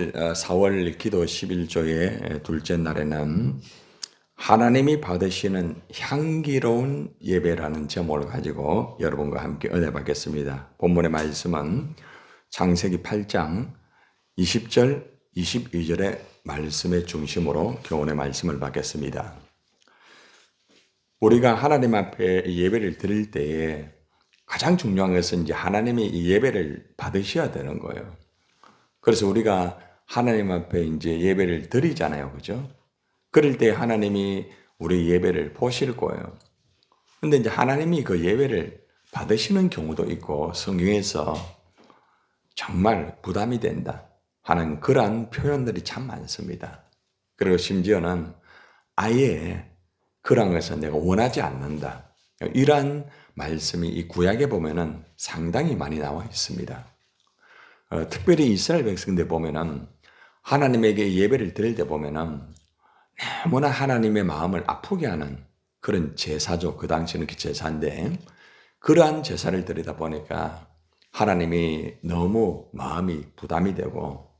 오늘 4월 기도 11조의 둘째 날에는 하나님이 받으시는 향기로운 예배라는 제목을 가지고 여러분과 함께 은혜 받겠습니다. 본문의 말씀은 창세기 8장 20절, 22절의 말씀의 중심으로 교훈의 말씀을 받겠습니다. 우리가 하나님 앞에 예배를 드릴 때에 가장 중요한 것은 이제 하나님이 이 예배를 받으셔야 되는 거예요. 그래서 우리가 하나님 앞에 이제 예배를 드리잖아요. 그죠? 그럴 때 하나님이 우리 예배를 보실 거예요. 근데 이제 하나님이 그 예배를 받으시는 경우도 있고 성경에서 정말 부담이 된다 하는 그러한 표현들이 참 많습니다. 그리고 심지어는 아예 그런 것은 내가 원하지 않는다. 이러한 말씀이 이 구약에 보면은 상당히 많이 나와 있습니다. 특별히 이스라엘 백성들 보면은 하나님에게 예배를 드릴 때 보면은 너무나 하나님의 마음을 아프게 하는 그런 제사죠. 그 당시는 그 제사인데 그러한 제사를 드리다 보니까 하나님이 너무 마음이 부담이 되고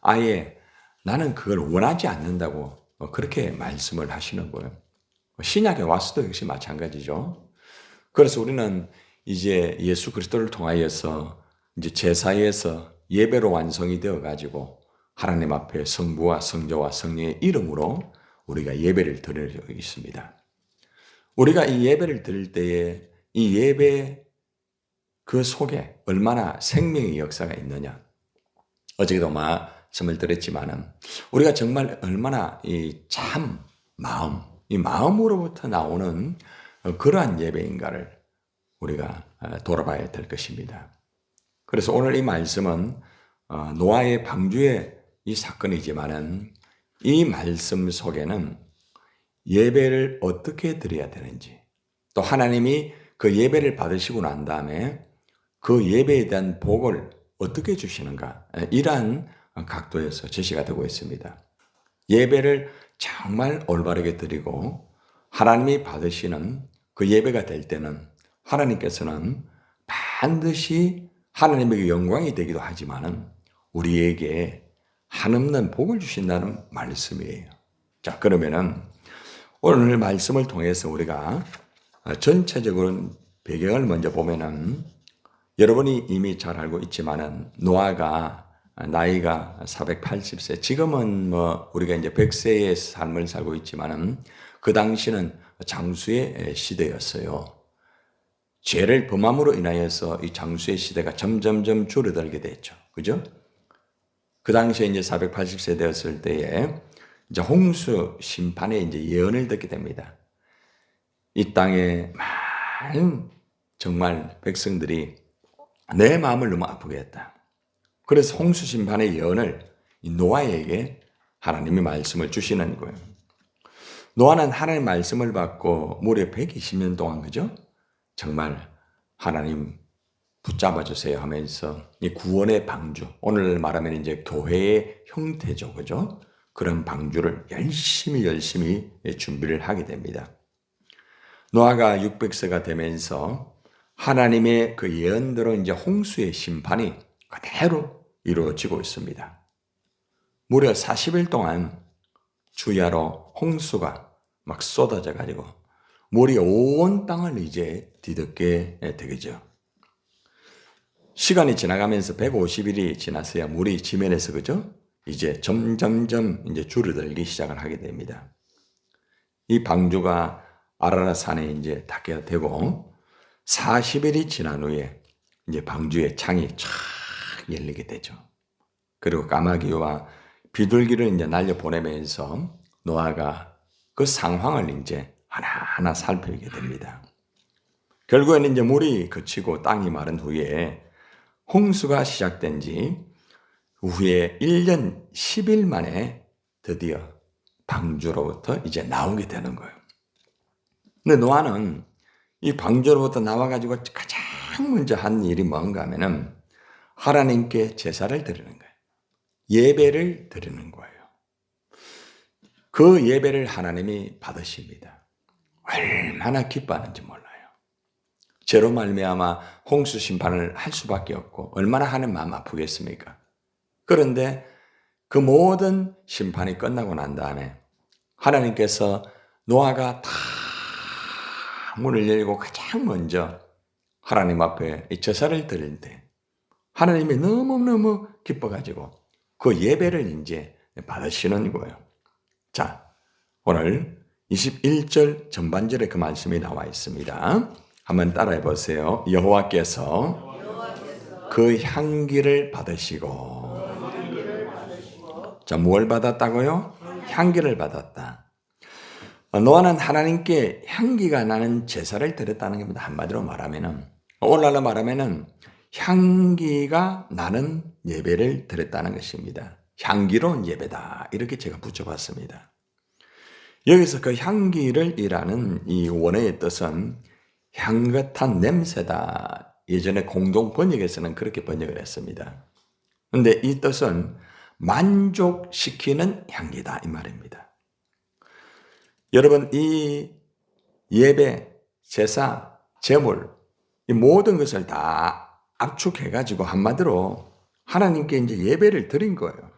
아예 나는 그걸 원하지 않는다고 그렇게 말씀을 하시는 거예요. 신약에 와서도 역시 마찬가지죠. 그래서 우리는 이제 예수 그리스도를 통하여서 이제 제사에서 예배로 완성이 되어 가지고 하나님 앞에 성부와 성자와 성령의 이름으로 우리가 예배를 드리고 있습니다. 우리가 이 예배를 드릴 때에 이 예배 그 속에 얼마나 생명의 역사가 있느냐. 어제도 말씀을 드렸지만은 우리가 정말 얼마나 이 참 마음, 이 마음으로부터 나오는 그러한 예배인가를 우리가 돌아봐야 될 것입니다. 그래서 오늘 이 말씀은 노아의 방주의 이 사건이지만은 이 말씀 속에는 예배를 어떻게 드려야 되는지 또 하나님이 그 예배를 받으시고 난 다음에 그 예배에 대한 복을 어떻게 주시는가 이러한 각도에서 제시가 되고 있습니다. 예배를 정말 올바르게 드리고 하나님이 받으시는 그 예배가 될 때는 하나님께서는 반드시 하나님에게 영광이 되기도 하지만은 우리에게 한없는 복을 주신다는 말씀이에요. 자, 그러면은 오늘 말씀을 통해서 우리가 전체적으로 배경을 먼저 보면은 여러분이 이미 잘 알고 있지만은 노아가 나이가 480세, 지금은 우리가 이제 100세의 삶을 살고 있지만은 그 당시는 장수의 시대였어요. 죄를 범함으로 인하여서 이 장수의 시대가 점점점 줄어들게 됐죠. 그죠? 그 당시에 이제 480세 되었을 때에 이제 홍수 심판의 이제 예언을 듣게 됩니다. 이 땅에 많은 정말 백성들이 내 마음을 너무 아프게 했다. 그래서 홍수 심판의 예언을 노아에게 하나님이 말씀을 주시는 거예요. 노아는 하나님 말씀을 받고 무려 120년 동안 그죠? 정말 하나님 붙잡아 주세요 하면서 이 구원의 방주, 오늘 말하면 이제 교회의 형태죠. 그죠? 그런 방주를 열심히 준비를 하게 됩니다. 노아가 600세가 되면서 하나님의 그 예언대로 이제 홍수의 심판이 그대로 이루어지고 있습니다. 무려 40일 동안 주야로 홍수가 막 쏟아져 가지고 물이 온 땅을 이제 뒤덮게 되겠죠. 시간이 지나가면서 150일이 지났어야 물이 지면에서 그죠? 이제 점점점 이제 줄어들기 시작을 하게 됩니다. 이 방주가 아라랏산에 이제 닿게 되고 40일이 지난 후에 이제 방주의 창이 쫙 열리게 되죠. 그리고 까마귀와 비둘기를 이제 날려 보내면서 노아가 그 상황을 이제 하나하나 살피게 됩니다. 결국에는 이제 물이 그치고 땅이 마른 후에 홍수가 시작된 지 후에 1년 10일 만에 드디어 방주로부터 이제 나오게 되는 거예요. 근데 노아는 이 방주로부터 나와가지고 가장 먼저 한 일이 뭔가 하면은 하나님께 제사를 드리는 거예요. 예배를 드리는 거예요. 그 예배를 하나님이 받으십니다. 얼마나 기뻐하는지 몰라요. 죄로 말미암아 홍수 심판을 할 수밖에 없고 얼마나 하는 마음 아프겠습니까? 그런데 그 모든 심판이 끝나고 난 다음에 하나님께서 노아가 다 문을 열고 가장 먼저 하나님 앞에 이 제사를 드릴 때 하나님이 너무너무 기뻐가지고 그 예배를 이제 받으시는 거예요. 자, 오늘 21절 전반절에 그 말씀이 나와 있습니다. 한번 따라해 보세요. 여호와께서 그 향기를 받으시고, 자, 뭘 받았다고요? 향기를 받았다. 노아는 하나님께 향기가 나는 제사를 드렸다는 겁니다. 한마디로 말하면은, 오늘날로 말하면은 향기가 나는 예배를 드렸다는 것입니다. 향기로운 예배다. 이렇게 제가 붙여봤습니다. 여기서 그 향기를 이라는 이 원어의 뜻은 향긋한 냄새다. 예전에 공동 번역에서는 그렇게 번역을 했습니다. 그런데 이 뜻은 만족시키는 향기다 이 말입니다. 여러분, 이 예배, 제사, 제물, 이 모든 것을 다 압축해가지고 한마디로 하나님께 이제 예배를 드린 거예요.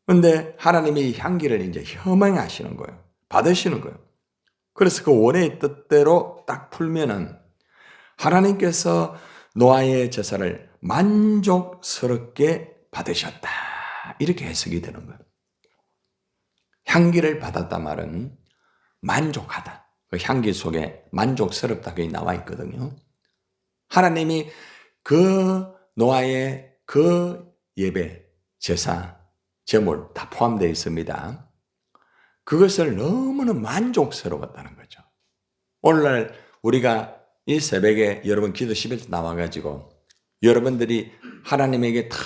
그런데 하나님이 향기를 이제 혐행하시는 거예요. 받으시는 거예요. 그래서 그 원의 뜻대로 딱 풀면은 하나님께서 노아의 제사를 만족스럽게 받으셨다. 이렇게 해석이 되는 거예요. 향기를 받았다 말은 만족하다. 그 향기 속에 만족스럽다. 그게 나와 있거든요. 하나님이 그 노아의 그 예배, 제사, 제물 다 포함되어 있습니다. 그것을 너무나 만족스러웠다는 거죠. 오늘날 우리가 이 새벽에 여러분 기도 10일 나와가지고 여러분들이 하나님에게 다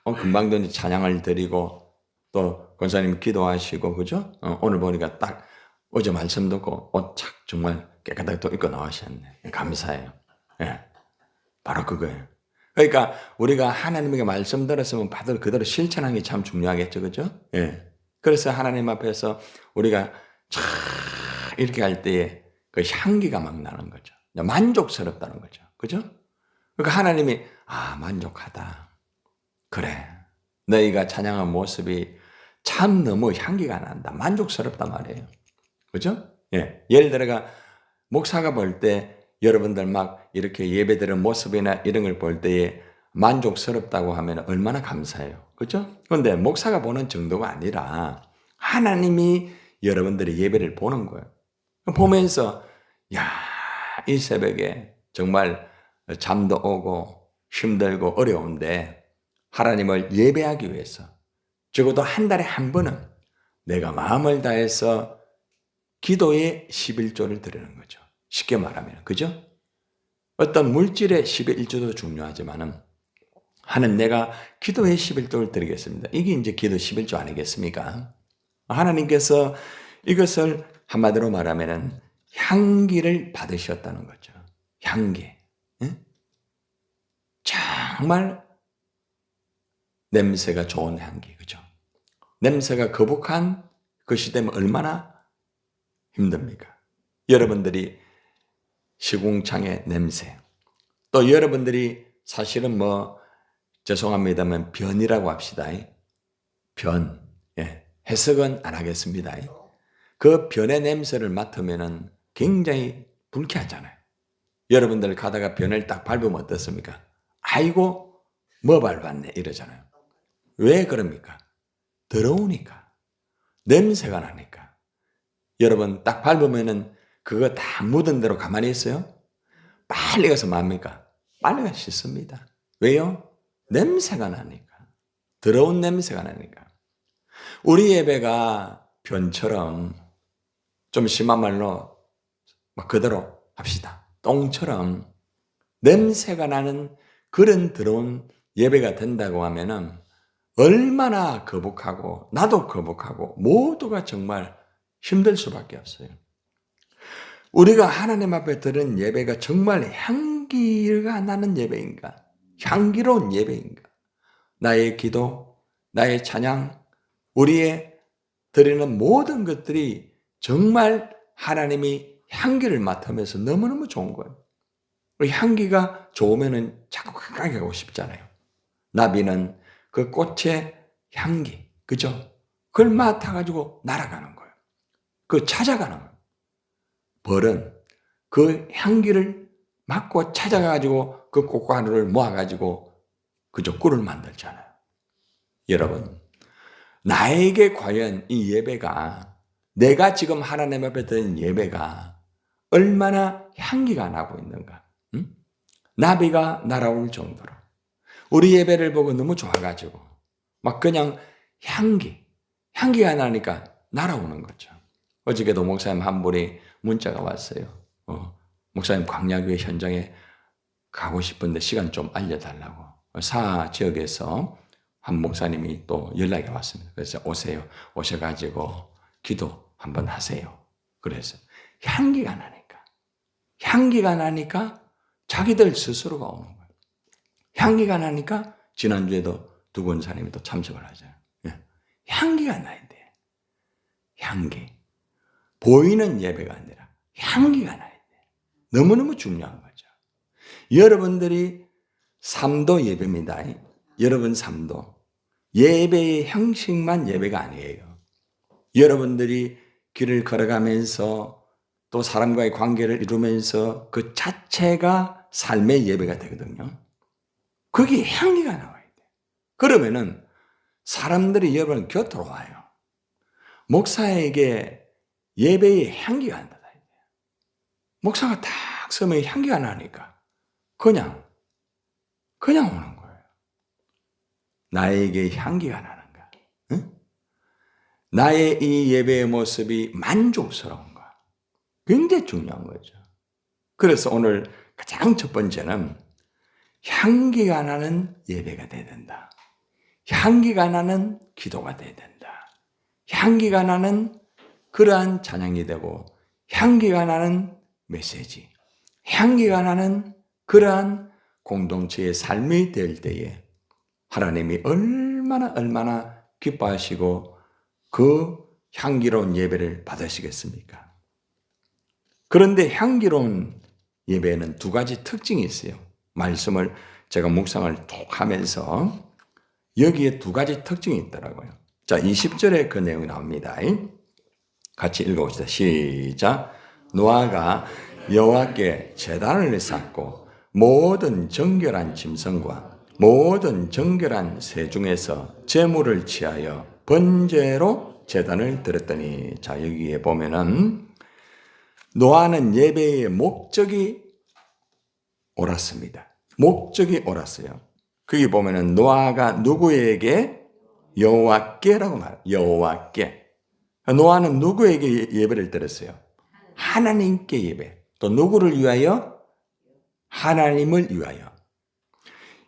금방도 찬양을 드리고 또 권사님 기도하시고 그죠? 오늘 보니까 딱 어제 말씀 듣고 옷 착 정말 깨끗하게 또 입고 나오셨네. 감사해요. 예, 바로 그거예요. 그러니까 우리가 하나님에게 말씀 들었으면 받을 그대로 실천하는 게 참 중요하겠죠. 그죠? 예. 그래서 하나님 앞에서 우리가 참 이렇게 할 때에 그 향기가 막 나는 거죠. 만족스럽다는 거죠. 그죠? 그러니까 하나님이 만족하다. 그래. 너희가 찬양한 모습이 참 너무 향기가 난다. 만족스럽단 말이에요. 그죠? 예. 예를 들어가 목사가 볼 때 여러분들 막 이렇게 예배드리는 모습이나 이런 걸 볼 때에 만족스럽다고 하면 얼마나 감사해요. 그죠? 그런데 목사가 보는 정도가 아니라 하나님이 여러분들의 예배를 보는 거예요. 보면서 이 새벽에 정말 잠도 오고 힘들고 어려운데 하나님을 예배하기 위해서 적어도 한 달에 한 번은 내가 마음을 다해서 기도의 11조를 드리는 거죠. 쉽게 말하면. 그죠? 어떤 물질의 11조도 중요하지만은 하나님 내가 기도의 11조를 드리겠습니다. 이게 이제 기도 11조 아니겠습니까? 하나님께서 이것을 한마디로 말하면은 향기를 받으셨다는 거죠. 향기. 응? 정말 냄새가 좋은 향기. 그죠? 냄새가 거북한 것이 되면 얼마나 힘듭니까? 여러분들이 시궁창의 냄새, 또 여러분들이 사실은 죄송합니다만 변이라고 합시다. 변. 예. 해석은 안 하겠습니다. 그 변의 냄새를 맡으면 굉장히 불쾌하잖아요. 여러분들 가다가 변을 딱 밟으면 어떻습니까? 아이고, 뭐 밟았네 이러잖아요. 왜 그럽니까? 더러우니까. 냄새가 나니까. 여러분 딱 밟으면은 그거 다 묻은 대로 가만히 있어요? 빨리 가서 뭡니까? 빨리 가서 씻습니다. 왜요? 냄새가 나니까. 더러운 냄새가 나니까. 우리 예배가 변처럼 좀 심한 말로 그대로 합시다. 똥처럼 냄새가 나는 그런 더러운 예배가 된다고 하면은 얼마나 거북하고 나도 거북하고 모두가 정말 힘들 수밖에 없어요. 우리가 하나님 앞에 드린 예배가 정말 향기가 나는 예배인가? 향기로운 예배인가? 나의 기도, 나의 찬양, 우리의 드리는 모든 것들이 정말 하나님이 향기를 맡으면서 너무너무 좋은 거예요. 향기가 좋으면 자꾸 가까이 가고 싶잖아요. 나비는 그 꽃의 향기, 그죠? 그걸 맡아가지고 날아가는 거예요. 그 찾아가는 거예요. 벌은 그 향기를 맡고 찾아가가지고 그 꽃가루를 모아가지고 그저 꿀을 만들잖아요. 여러분, 나에게 과연 이 예배가, 내가 지금 하나님 앞에 드린 예배가 얼마나 향기가 나고 있는가. 응? 나비가 날아올 정도로 우리 예배를 보고 너무 좋아가지고 막 그냥 향기가 나니까 날아오는 거죠. 어저께도 목사님 한 분이 문자가 왔어요. 목사님 광야교회 현장에 가고 싶은데 시간 좀 알려달라고. 사 지역에서 한 목사님이 또 연락이 왔습니다. 그래서 오세요. 오셔가지고 기도 한번 하세요. 그래서 향기가 나니까 자기들 스스로가 오는 거예요. 향기가 나니까 지난주에도 두 권사님이 또 참석을 하잖아요. 향기가 나야 돼. 향기. 보이는 예배가 아니라 향기가 나야 돼. 너무너무 중요한 거죠. 여러분들이 삶도 예배입니다. 여러분 삶도. 예배의 형식만 예배가 아니에요. 여러분들이 길을 걸어가면서 또 사람과의 관계를 이루면서 그 자체가 삶의 예배가 되거든요. 거기에 향기가 나와야 돼. 그러면은 사람들이 여러분 곁으로 와요. 목사에게 예배의 향기가 난다. 목사가 딱 서면 향기가 나니까 그냥 오는 거예요. 나에게 향기가 나는가? 응? 나의 이 예배의 모습이 만족스러운가? 굉장히 중요한 거죠. 그래서 오늘 가장 첫 번째는 향기가 나는 예배가 돼야 된다. 향기가 나는 기도가 돼야 된다. 향기가 나는 그러한 찬양이 되고 향기가 나는 메시지, 향기가 나는 그러한 공동체의 삶이 될 때에 하나님이 얼마나 기뻐하시고 그 향기로운 예배를 받으시겠습니까? 그런데 향기로운 예배에는 두 가지 특징이 있어요. 말씀을 제가 묵상을 쭉 하면서 여기에 두 가지 특징이 있더라고요. 자, 20절에 그 내용이 나옵니다. 같이 읽어봅시다. 시작. 노아가 여호와께 제단을 쌓고 모든 정결한 짐승과 모든 정결한 새 중에서 제물을 취하여 번제로 제단을 드렸더니, 자, 여기에 보면은 노아는 예배의 목적이 옳았습니다. 목적이 옳았어요. 거기 보면은 노아가 누구에게? 여호와께라고 말해요. 여호와께. 노아는 누구에게 예배를 드렸어요? 하나님께 예배. 또 누구를 위하여? 하나님을 위하여.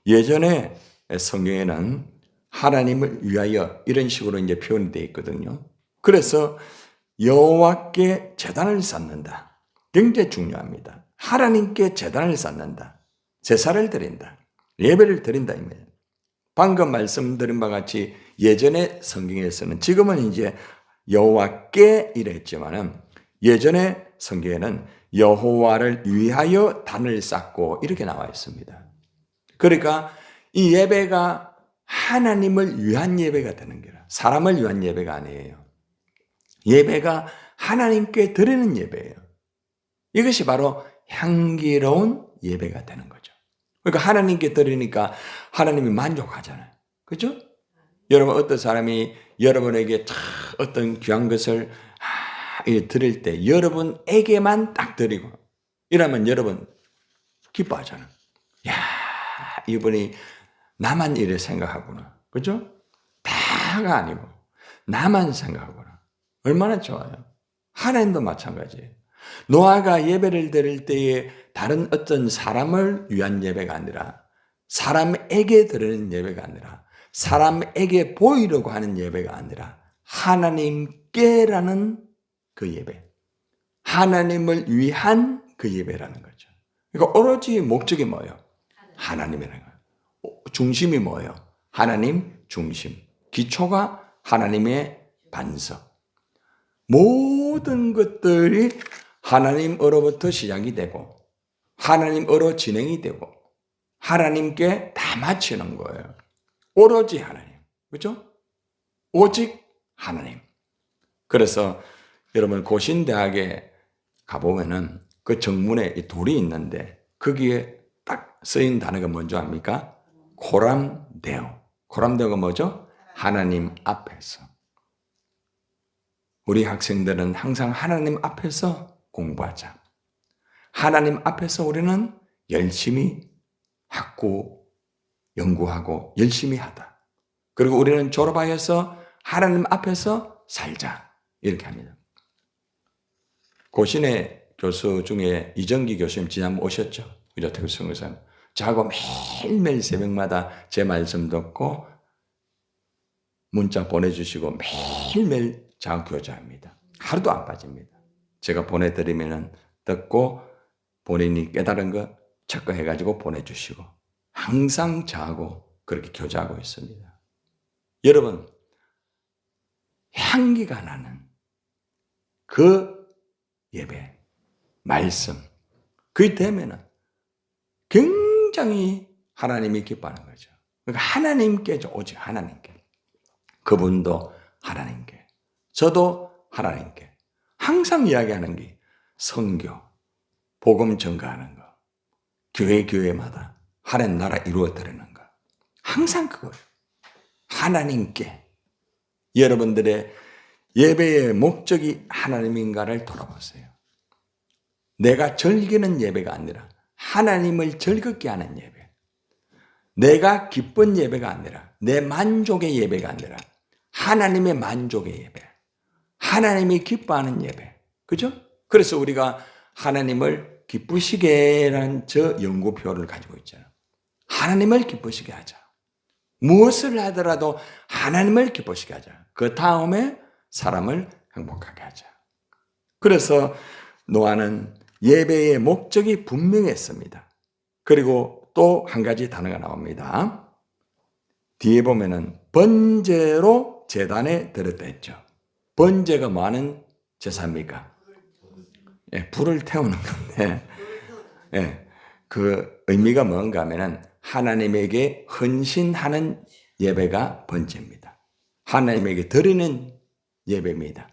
예전에 성경에는 하나님을 위하여 이런 식으로 이제 표현이 되어 있거든요. 그래서 여호와께 제단을 쌓는다. 굉장히 중요합니다. 하나님께 제단을 쌓는다. 제사를 드린다. 예배를 드린다. 방금 말씀드린 바와 같이 예전의 성경에서는, 지금은 이제 여호와께 이랬지만은 예전의 성경에는 여호와를 위하여 단을 쌓고 이렇게 나와 있습니다. 그러니까 이 예배가 하나님을 위한 예배가 되는 거라. 사람을 위한 예배가 아니에요. 예배가 하나님께 드리는 예배예요. 이것이 바로 향기로운 예배가 되는 거죠. 그러니까 하나님께 드리니까 하나님이 만족하잖아요. 그렇죠? 여러분, 어떤 사람이 여러분에게 어떤 귀한 것을 드릴 때 여러분에게만 딱 드리고 이러면 여러분 기뻐하잖아요. 야, 이분이 나만 이래 생각하구나. 그렇죠? 다가 아니고 나만 생각하구나. 얼마나 좋아요. 하나님도 마찬가지예요. 노아가 예배를 드릴 때에 다른 어떤 사람을 위한 예배가 아니라, 사람에게 드리는 예배가 아니라, 사람에게 보이려고 하는 예배가 아니라 하나님께라는 그 예배, 하나님을 위한 그 예배라는 거죠. 그러니까 오로지 목적이 뭐예요? 하나님이라는 거예요. 중심이 뭐예요? 하나님 중심. 기초가 하나님의 반석. 모든 것들이 하나님으로부터 시작이 되고 하나님으로 진행이 되고 하나님께 다 바치는 거예요. 오로지 하나님. 그렇죠? 오직 하나님. 그래서 여러분 고신대학에 가보면은 그 정문에 이 돌이 있는데 거기에 딱 쓰인 단어가 뭔지 압니까? 코람데오. 코람데오가 뭐죠? 하나님 앞에서. 우리 학생들은 항상 하나님 앞에서 공부하자. 하나님 앞에서 우리는 열심히 학구, 연구하고 열심히 하다. 그리고 우리는 졸업하여서 하나님 앞에서 살자. 이렇게 합니다. 고신의 교수 중에 이정기 교수님 지난번 오셨죠? 그죠? 태국성교사님. 저하고 매일매일 새벽마다 제 말씀 듣고 문자 보내주시고 매일매일 저하고 교제합니다. 하루도 안 빠집니다. 제가 보내드리면 듣고 본인이 깨달은 거 체크해가지고 보내주시고 항상 저하고 그렇게 교제하고 있습니다. 여러분, 향기가 나는 그 예배, 말씀, 그게 되면은 굉장히 하나님이 기뻐하는 거죠. 그러니까 하나님께죠. 오직 하나님께. 그분도 하나님께. 저도 하나님께. 항상 이야기하는 게 선교, 복음 전가하는 거, 교회마다 하나님 나라 이루어드리는 거. 항상 그거예요. 하나님께. 여러분들의 예배의 목적이 하나님인가를 돌아보세요. 내가 즐기는 예배가 아니라 하나님을 즐겁게 하는 예배. 내가 기쁜 예배가 아니라 내 만족의 예배가 아니라 하나님의 만족의 예배. 하나님이 기뻐하는 예배. 그죠? 그래서 우리가 하나님을 기쁘시게라는 저 연구표를 가지고 있잖아요. 하나님을 기쁘시게 하자. 무엇을 하더라도 하나님을 기쁘시게 하자. 그 다음에 사람을 행복하게 하자. 그래서 노아는 예배의 목적이 분명했습니다. 그리고 또 한 가지 단어가 나옵니다. 뒤에 보면은 번제로 제단에 드렸다 했죠. 번제가 뭐하는 제사입니까? 예, 불을 태우는 건데, 예, 그 의미가 뭔가 하면은 하나님에게 헌신하는 예배가 번제입니다. 하나님에게 드리는 예배입니다.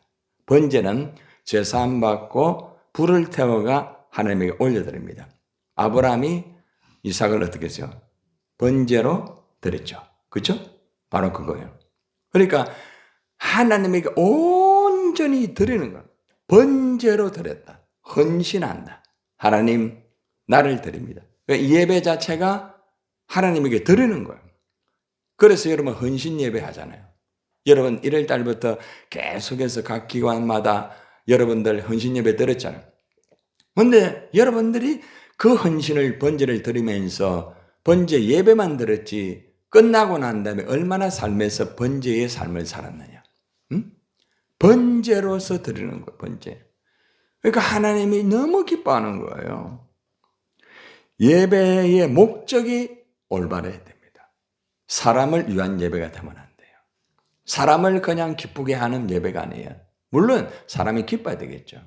번제는 제사함 받고 불을 태워가 하나님에게 올려드립니다. 아브라함이 이삭을 어떻게 했어요? 번제로 드렸죠. 그렇죠? 바로 그거예요. 그러니까 하나님에게 온전히 드리는 것. 번제로 드렸다. 헌신한다. 하나님 나를 드립니다. 이 예배 자체가 하나님에게 드리는 거예요. 그래서 여러분 헌신 예배 하잖아요. 여러분 1월 달부터 계속해서 각 기관마다 여러분들 헌신 예배 드렸잖아요. 그런데 여러분들이 그 헌신을 번제를 드리면서 번제 예배만 드렸지 끝나고 난 다음에 얼마나 삶에서 번제의 삶을 살았느냐. 응? 번제로서 드리는 거예요. 번제. 그러니까 하나님이 너무 기뻐하는 거예요. 예배의 목적이 올바라야 됩니다. 사람을 위한 예배가 되면 안 돼요. 사람을 그냥 기쁘게 하는 예배가 아니에요. 물론 사람이 기뻐야 되겠죠.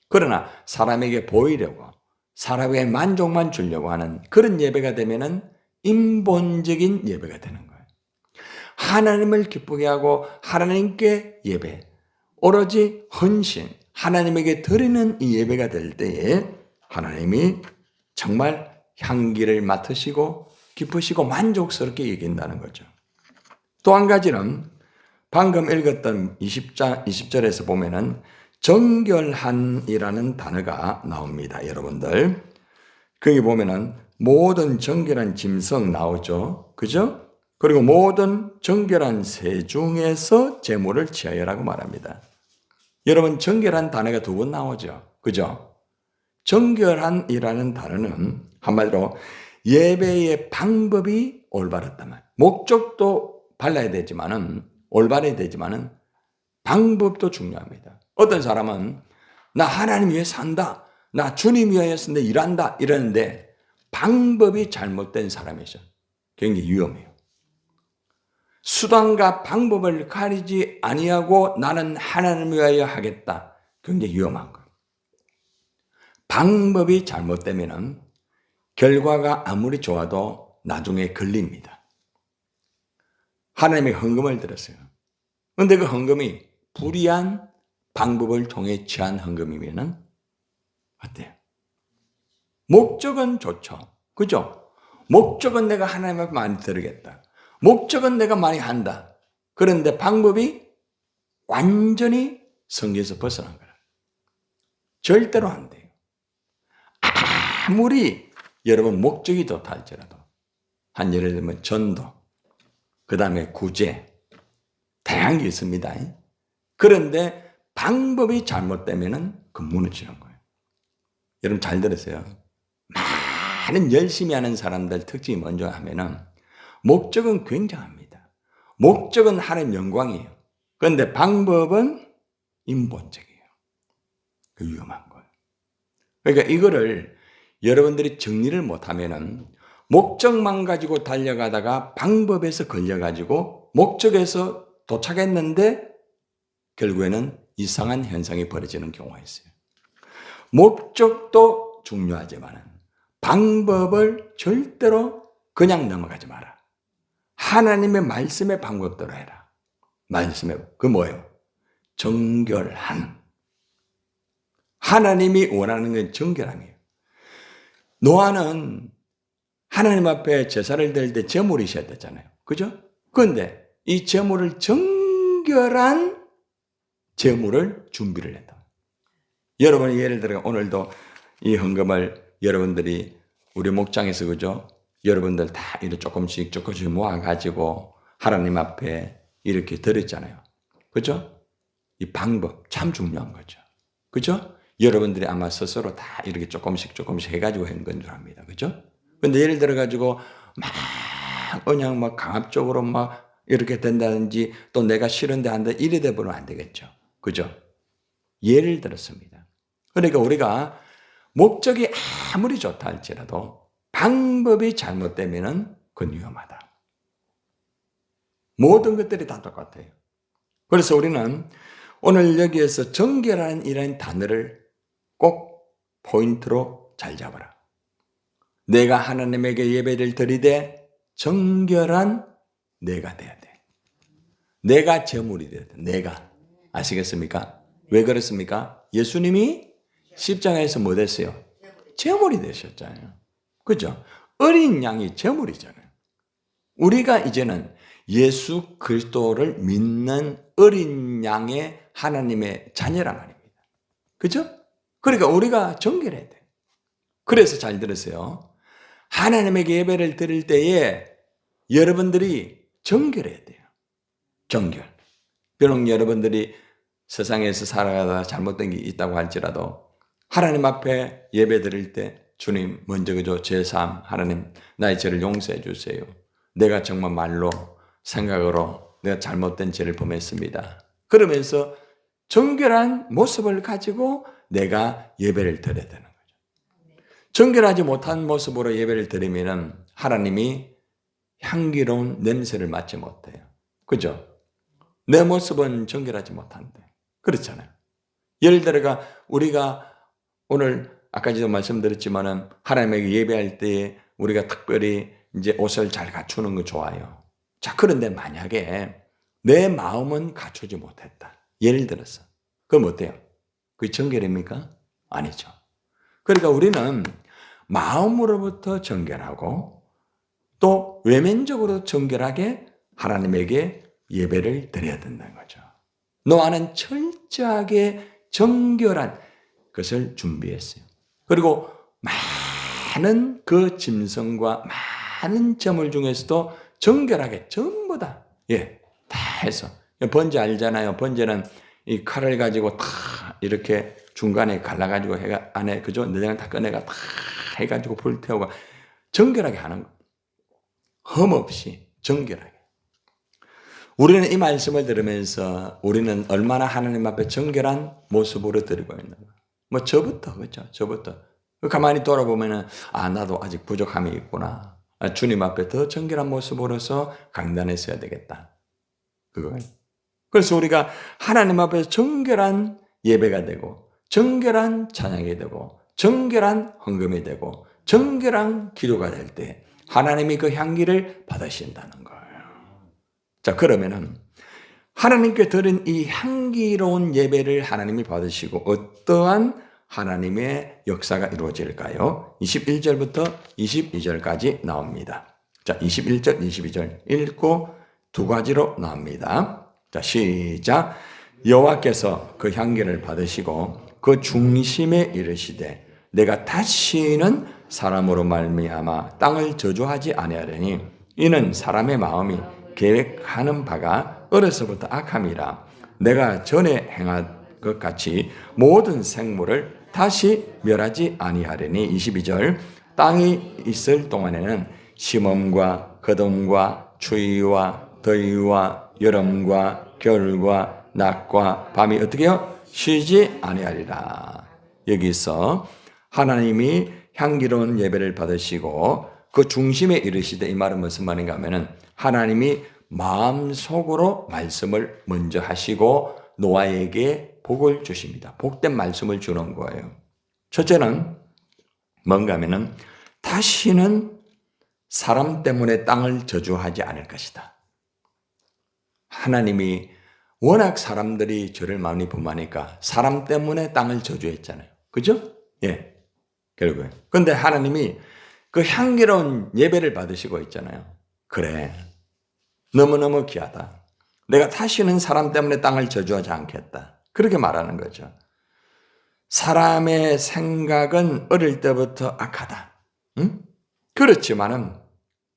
그러나 사람에게 보이려고 사람에게 만족만 주려고 하는 그런 예배가 되면은 인본적인 예배가 되는 거예요. 하나님을 기쁘게 하고 하나님께 예배, 오로지 헌신, 하나님에게 드리는 이 예배가 될 때에 하나님이 정말 향기를 맡으시고 기쁘시고 만족스럽게 여긴다는 거죠. 또 한 가지는 방금 읽었던 20절에서 보면은 정결한이라는 단어가 나옵니다. 여러분들. 거기 보면은 모든 정결한 짐승 나오죠. 그죠? 그리고 모든 정결한 새 중에서 제물을 취하여라고 말합니다. 여러분 정결한 단어가 두 번 나오죠. 그죠? 정결한이라는 단어는 한마디로 예배의 방법이 올바랐단 말이에요. 목적도 발라야 되지만은 올바라야 되지만은 방법도 중요합니다. 어떤 사람은 나 하나님 위해 산다. 나 주님 위해서 내 일한다. 이러는데 방법이 잘못된 사람이죠. 굉장히 위험해요. 수단과 방법을 가리지 아니하고 나는 하나님 위하여 하겠다. 굉장히 위험한 거예요. 방법이 잘못되면 결과가 아무리 좋아도 나중에 걸립니다. 하나님의 헌금을 드렸어요. 그런데 그 헌금이 불의한 방법을 통해 취한 헌금이면은 어때요? 목적은 좋죠. 그죠? 목적은 내가 하나님 앞에 많이 드리겠다. 목적은 내가 많이 한다. 그런데 방법이 완전히 성경에서 벗어난 거라. 절대로 안 돼요. 아무리 여러분 목적이 좋다 할지라도 한 예를 들면 전도, 그 다음에 구제, 다양한 게 있습니다. 그런데 방법이 잘못되면 그 무너지는 거예요. 여러분 잘 들으세요. 많은 열심히 하는 사람들 특징이 먼저 하면은 목적은 굉장합니다. 목적은 하나님 영광이에요. 그런데 방법은 인본적이에요. 그 위험한 거예요. 그러니까 이거를 여러분들이 정리를 못하면은 목적만 가지고 달려가다가 방법에서 걸려가지고 목적에서 도착했는데 결국에는 이상한 현상이 벌어지는 경우가 있어요. 목적도 중요하지만 방법을 절대로 그냥 넘어가지 마라. 하나님의 말씀의 방법대로 해라. 말씀의 그 뭐예요? 정결한. 하나님이 원하는 건 정결함이에요. 노아는 하나님 앞에 제사를 드릴 때 제물이 있어야 되잖아요. 그죠? 그런데 이 제물을 정결한 제물을 준비를 했다. 여러분 예를 들어 오늘도 이 헌금을 여러분들이 우리 목장에서 그죠? 여러분들 다 이렇게 조금씩 모아가지고 하나님 앞에 이렇게 드렸잖아요. 그죠? 이 방법 참 중요한 거죠. 그죠? 여러분들이 아마 스스로 다 이렇게 조금씩 해가지고 한 건 줄 압니다. 그죠? 근데 예를 들어가지고 막 그냥 막 강압적으로 막 이렇게 된다든지 또 내가 싫은데 한다 이래 돼버리면 안 되겠죠. 그죠? 예를 들었습니다. 그러니까 우리가 목적이 아무리 좋다 할지라도 방법이 잘못되면은 그건 위험하다. 모든 것들이 다 똑같아요. 그래서 우리는 오늘 여기에서 정결한 이라는 단어를 꼭 포인트로 잘 잡아라. 내가 하나님에게 예배를 드리되 정결한 내가 돼야 돼. 내가 제물이 돼야 돼. 내가. 아시겠습니까? 왜 그렇습니까? 예수님이 십자가에서 뭐 됐어요? 제물이 되셨잖아요. 그죠? 어린 양이 제물이잖아요. 우리가 이제는 예수 그리스도를 믿는 어린 양의 하나님의 자녀란 말입니다. 그죠? 그러니까 우리가 정결해야 돼요. 그래서 잘 들으세요. 하나님에게 예배를 드릴 때에 여러분들이 정결해야 돼요. 정결. 비록 여러분들이 세상에서 살아가다가 잘못된 게 있다고 할지라도 하나님 앞에 예배 드릴 때 주님 먼저 그저 제 삶 하나님 나의 죄를 용서해 주세요. 내가 정말 말로 생각으로 내가 잘못된 죄를 범했습니다. 그러면서 정결한 모습을 가지고 내가 예배를 드려야 되는 거죠. 정결하지 못한 모습으로 예배를 드리면 하나님이 향기로운 냄새를 맡지 못해요. 그죠? 내 모습은 정결하지 못한데. 그렇잖아요. 예를 들어가 우리가 오늘 아까도 말씀드렸지만은 하나님에게 예배할 때 우리가 특별히 이제 옷을 잘 갖추는 거 좋아요. 자, 그런데 만약에 내 마음은 갖추지 못했다. 예를 들어서. 그럼 어때요? 그게 정결입니까? 아니죠. 그러니까 우리는 마음으로부터 정결하고 또 외면적으로 정결하게 하나님에게 예배를 드려야 된다는 거죠. 노아는 철저하게 정결한 것을 준비했어요. 그리고 많은 그 짐승과 많은 제물 중에서도 정결하게 전부 다, 다 해서. 번제 알잖아요. 번제는 이 칼을 가지고 다 이렇게 중간에 갈라가지고 해가 안에 그죠? 내장을 다 꺼내가 다 해가지고 불태우고 정결하게 하는 거. 흠 없이 정결하게. 우리는 이 말씀을 들으면서 우리는 얼마나 하나님 앞에 정결한 모습으로 드리고 있는가. 뭐 저부터 그렇죠. 저부터 가만히 돌아보면은 나도 아직 부족함이 있구나. 주님 앞에 더 정결한 모습으로서 강단했어야 되겠다. 그거. 그래서 우리가 하나님 앞에 정결한 예배가 되고 정결한 찬양이 되고 정결한 헌금이 되고 정결한 기도가 될 때 하나님이 그 향기를 받으신다는 거예요. 자, 그러면은 하나님께 드린 이 향기로운 예배를 하나님이 받으시고 어떠한 하나님의 역사가 이루어질까요? 21절부터 22절까지 나옵니다. 자, 21절, 22절 읽고 두 가지로 나옵니다. 자, 시작. 여호와께서 그 향기를 받으시고 그 중심에 이르시되 내가 다시는 사람으로 말미암아 땅을 저주하지 아니하려니 이는 사람의 마음이 계획하는 바가 어려서부터 악함이라. 내가 전에 행한 것 같이 모든 생물을 다시 멸하지 아니하려니. 22절. 땅이 있을 동안에는 심음과 거둠과 추위와 더위와 여름과 겨울과 낮과 밤이 어떻게 해요? 쉬지 아니하리라. 여기서 하나님이 향기로운 예배를 받으시고 그 중심에 이르시되, 이 말은 무슨 말인가 하면은 하나님이 마음속으로 말씀을 먼저 하시고 노아에게 복을 주십니다. 복된 말씀을 주는 거예요. 첫째는 뭔가 하면은 다시는 사람 때문에 땅을 저주하지 않을 것이다. 하나님이 워낙 사람들이 저를 많이 범하니까 사람 때문에 땅을 저주했잖아요. 그죠? 예. 결국에. 근데 하나님이 그 향기로운 예배를 받으시고 있잖아요. 그래. 너무너무 귀하다. 내가 다시는 사람 때문에 땅을 저주하지 않겠다. 그렇게 말하는 거죠. 사람의 생각은 어릴 때부터 악하다. 응? 그렇지만은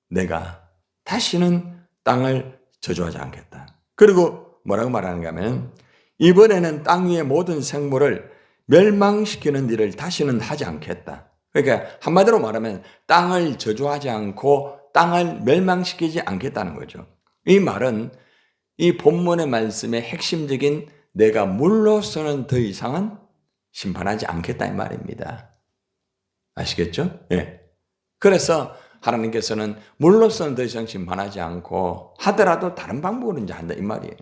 내가 다시는 땅을 저주하지 않겠다. 그리고 뭐라고 말하는가 하면 이번에는 땅 위의 모든 생물을 멸망시키는 일을 다시는 하지 않겠다. 그러니까 한마디로 말하면 땅을 저주하지 않고 땅을 멸망시키지 않겠다는 거죠. 이 말은 이 본문의 말씀의 핵심적인 내가 물로서는 더 이상은 심판하지 않겠다 이 말입니다. 아시겠죠? 예. 그래서 하나님께서는 물로서는 더 이상 심판하지 않고 하더라도 다른 방법으로 이제 한다 이 말이에요.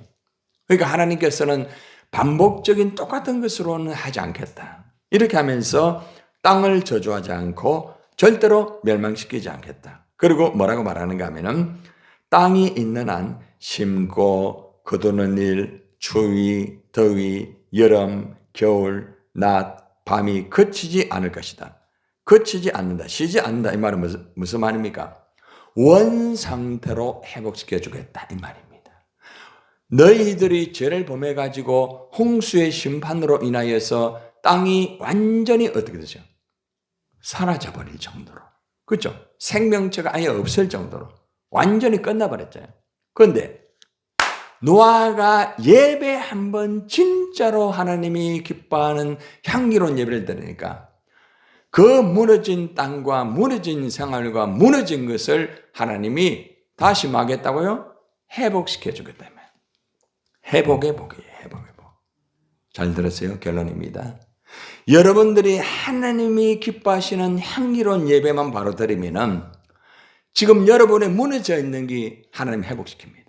그러니까 하나님께서는 반복적인 똑같은 것으로는 하지 않겠다. 이렇게 하면서 땅을 저주하지 않고 절대로 멸망시키지 않겠다. 그리고 뭐라고 말하는가 하면은 땅이 있는 한 심고 거두는 일, 추위, 더위, 여름, 겨울, 낮, 밤이 그치지 않을 것이다. 그치지 않는다, 쉬지 않는다. 이 말은 무슨 말입니까? 원상태로 회복시켜 주겠다 이 말입니다. 너희들이 죄를 범해가지고 홍수의 심판으로 인하여서 땅이 완전히 어떻게 되죠? 사라져버릴 정도로. 그렇죠? 생명체가 아예 없을 정도로 완전히 끝나버렸잖아요. 그런데 노아가 예배 한번 진짜로 하나님이 기뻐하는 향기로운 예배를 드리니까 그 무너진 땅과 무너진 생활과 무너진 것을 하나님이 다시 뭐 하겠다고요? 회복시켜 주겠다며. 회복의 복이에요. 회복의 복. 잘 들었어요? 결론입니다. 여러분들이 하나님이 기뻐하시는 향기로운 예배만 바로 드리면은 지금 여러분의 무너져 있는 게 하나님 회복시킵니다.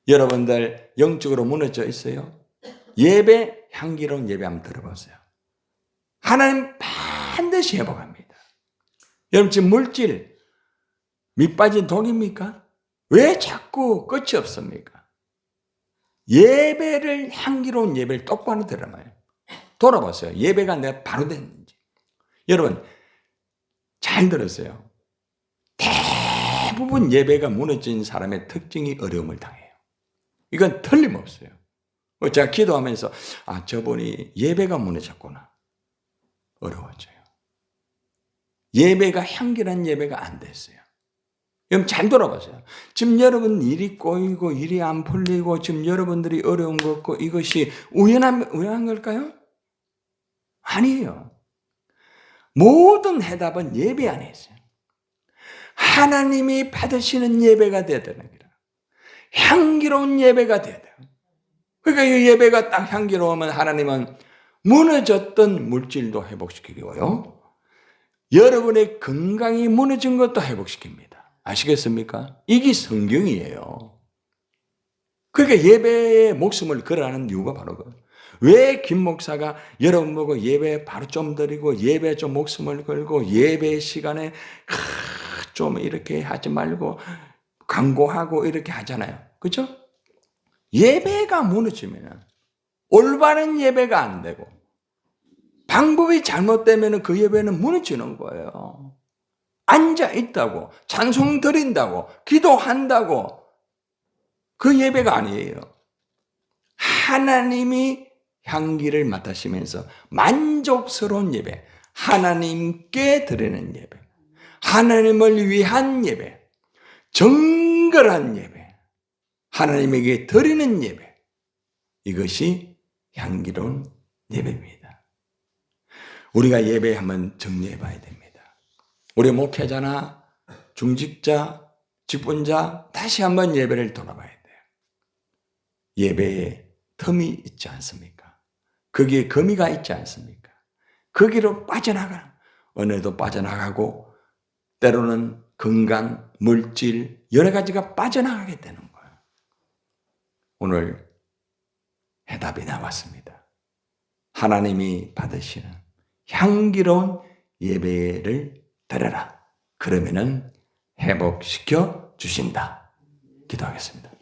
여러분들 영적으로 무너져 있어요? 예배, 향기로운 예배 한번 들어보세요. 하나님 반드시 회복합니다. 여러분 지금 물질, 밑빠진 독입니까? 왜 자꾸 끝이 없습니까? 예배를, 향기로운 예배를 똑바로 드려놔요. 돌아보세요. 예배가 내가 바로 됐는지. 여러분 잘 들었어요. 대부분 예배가 무너진 사람의 특징이 어려움을 당해요. 이건 틀림없어요. 제가 기도하면서 저분이 예배가 무너졌구나. 어려워져요. 예배가 향기란 예배가 안 됐어요. 여러분 잘 돌아보세요. 지금 여러분 일이 꼬이고 일이 안 풀리고 지금 여러분들이 어려운 거 없고 이것이 우연한 걸까요? 아니에요. 모든 해답은 예배 안에 있어요. 하나님이 받으시는 예배가 되어야 되는 거라. 향기로운 예배가 되어야 돼요. 그러니까 이 예배가 딱 향기로우면 하나님은 무너졌던 물질도 회복시키고요. 여러분의 건강이 무너진 것도 회복시킵니다. 아시겠습니까? 이게 성경이에요. 그러니까 예배에 목숨을 걸어라는 이유가 바로 그거예요. 왜 김 목사가 여러분 보고 예배 바로 좀 드리고 예배 좀 목숨을 걸고 예배 시간에 좀 이렇게 하지 말고 광고하고 이렇게 하잖아요. 그렇죠? 예배가 무너지면 올바른 예배가 안 되고 방법이 잘못되면 그 예배는 무너지는 거예요. 앉아 있다고, 찬송 드린다고, 기도한다고 그 예배가 아니에요. 하나님이 향기를 맡으시면서 만족스러운 예배, 하나님께 드리는 예배, 하나님을 위한 예배, 정결한 예배, 하나님에게 드리는 예배, 이것이 향기로운 예배입니다. 우리가 예배 한번 정리해 봐야 됩니다. 우리 목회자나 중직자, 직분자 다시 한번 예배를 돌아봐야 돼요. 예배에 틈이 있지 않습니까? 거기에 거미가 있지 않습니까? 거기로 빠져나가는, 은혜도 빠져나가고 때로는 건강, 물질 여러 가지가 빠져나가게 되는 거예요. 오늘 해답이 나왔습니다. 하나님이 받으시는 향기로운 예배를 드려라. 그러면은 회복시켜 주신다. 기도하겠습니다.